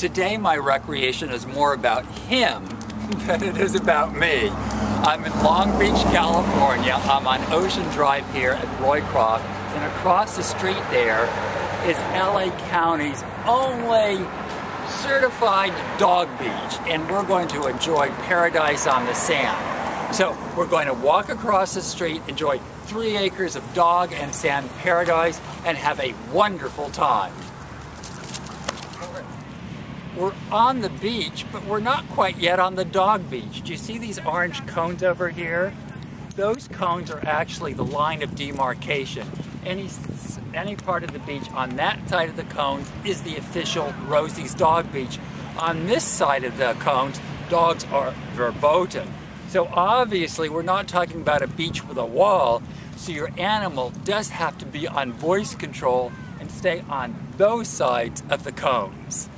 Today my recreation is more about him than it is about me. I'm in Long Beach, California. I'm on Ocean Drive here at Roycroft, and across the street there is LA County's only certified dog beach, and we're going to enjoy paradise on the sand. So we're going to walk across the street, enjoy 3 acres of dog and sand paradise, and have a wonderful time. We're on the beach, but we're not quite yet on the dog beach. Do you see these orange cones over here? Those cones are actually the line of demarcation. Any part of the beach on that side of the cones is the official Rosie's Dog Beach. On this side of the cones, dogs are verboten. So obviously we're not talking about a beach with a wall, so your animal does have to be on voice control and stay on those sides of the cones.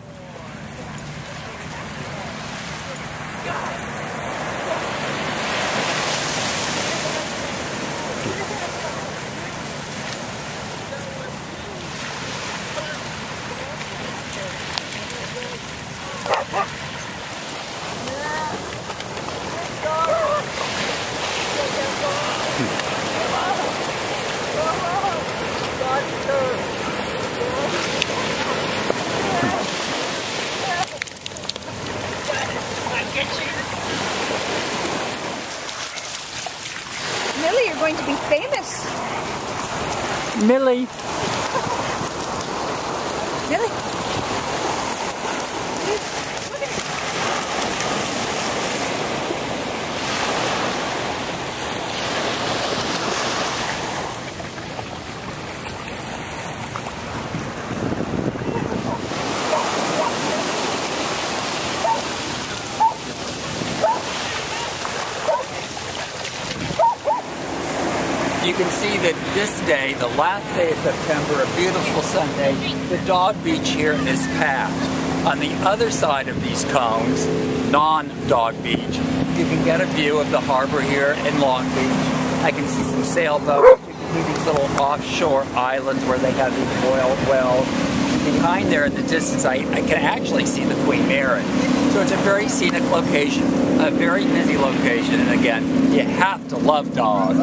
Millie, you're going to be famous. Millie. Millie. You can see that this day, the last day of September, a beautiful Sunday, the dog beach here is packed. On the other side of these cones, non-dog beach, you can get a view of the harbor here in Long Beach. I can see some sailboats. You can see these little offshore islands where they have these oil wells. Behind there in the distance, I can actually see the Queen Mary. So it's a very scenic location, a very busy location, and again, you have to love dogs.